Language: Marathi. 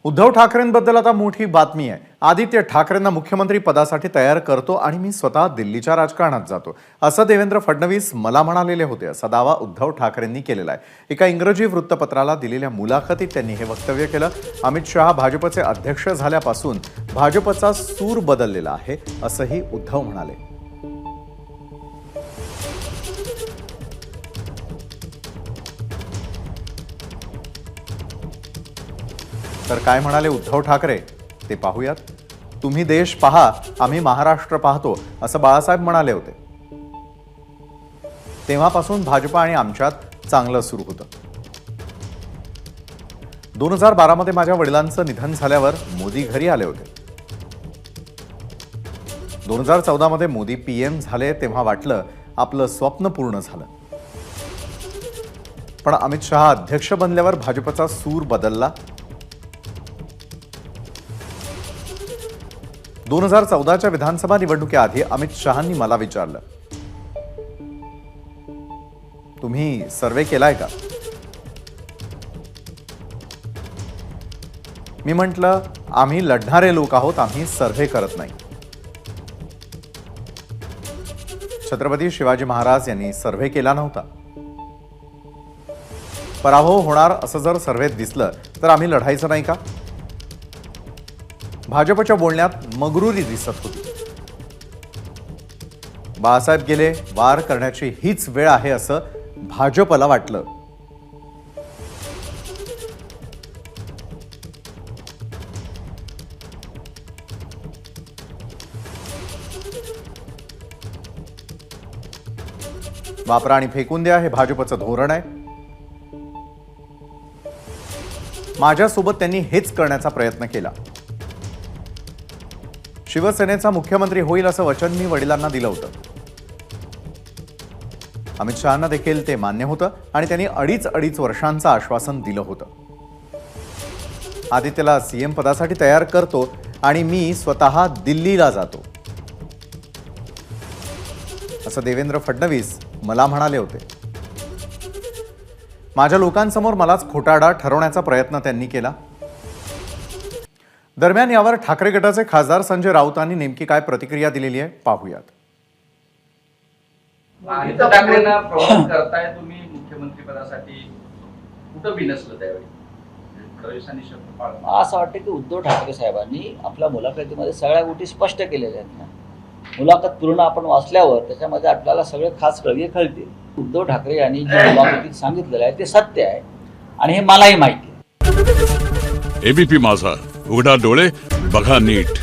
उद्धव ठाकरेंबद्दल आता मोठी बातमी आहे। आदित्य ठाकरेंना मुख्यमंत्री पदासाठी तयार करतो आणि मी स्वतः दिल्लीच्या राजकारणात जातो असं देवेंद्र फडणवीस मला म्हणालेले होते, असा दावा उद्धव ठाकरेंनी केलेला आहे। एका इंग्रजी वृत्तपत्राला दिलेल्या मुलाखतीत त्यांनी हे वक्तव्य केलं। अमित शहा भाजपचे अध्यक्ष झाल्यापासून भाजपचा सूर बदललेला आहे असंही उद्धव म्हणाले। तर काय म्हणाले उद्धव ठाकरे ते पाहूयात। तुम्ही देश पहा, आम्ही महाराष्ट्र पाहतो असं बाळासाहेब म्हणाले होते। तेव्हापासून भाजप आणि आमच्यात चांगलं सुरू होतं। 2012 मध्ये माझ्या वडिलांचं निधन झाल्यावर मोदी घरी आले होते। 2014 मध्ये मोदी पीएम झाले तेव्हा वाटलं आपलं स्वप्न पूर्ण झालं। पण अमित शहा अध्यक्ष बनल्यावर भाजपचा सूर बदलला। 2014च्या विधानसभा निवडणुकीआधी अमित शहांनी मला विचारलं, तुम्ही सर्वे केलाय का? मी म्हटलं, आम्ही लढणारे लोक आहोत, आम्ही सर्वे करत नाही। छत्रपती शिवाजी महाराज यांनी सर्वे केला नव्हता। पराभव होणार असं जर सर्वेत दिसलं तर आम्ही लढायचं नाही का? भाजपच्या बोलण्यात मगरुरी दिसत होती। बाळासाहेब गेले, वार करण्याची हीच वेळ आहे असं भाजपला वाटलं। वापरा आणि फेकून द्या हे भाजपचं धोरण आहे। माझ्यासोबत त्यांनी हेच करण्याचा प्रयत्न केला। शिवसेनेचा मुख्यमंत्री होईल असं वचन मी वडिलांना दिलं होतं। अमित शहांना देखील ते मान्य होतं आणि त्यांनी अडीच वर्षांचं आश्वासन दिलं होतं। आदित्यला सीएम पदासाठी तयार करतो आणि मी स्वतः दिल्लीला जातो असं देवेंद्र फडणवीस मला म्हणाले होते। माझ्या लोकांसमोर मलाच खोटारडा ठरवण्याचा प्रयत्न त्यांनी केला। दरम्यान यावर ठाकरे गटाचे खासदार संजय राऊतांनी नेमकी काय प्रतिक्रिया दिलेली आहे पाहूयात। आदित्य ठाकरेंना प्रवोक करताय तुम्ही मुख्यमंत्री पदासाठी, कुठं बिनसलं त्यावेळी? फडणवीसांनी शब्द पाळला। असं वाटतं की उद्धव ठाकरे साहेबांनी आपल्या मुलाखतीमध्ये सगळ्या गोष्टी स्पष्ट केलेल्या आहेत। मुलाखत पूर्ण आपण वाचल्यावर त्याच्यामध्ये आपल्याला सगळे खास कळते। उद्धव ठाकरे यांनी जे मुलाखतीत सांगितलेलं आहे ते सत्य आहे आणि हे मलाही माहिती आहे। एबीपी माझा, उघडा डोळे बघा नीट।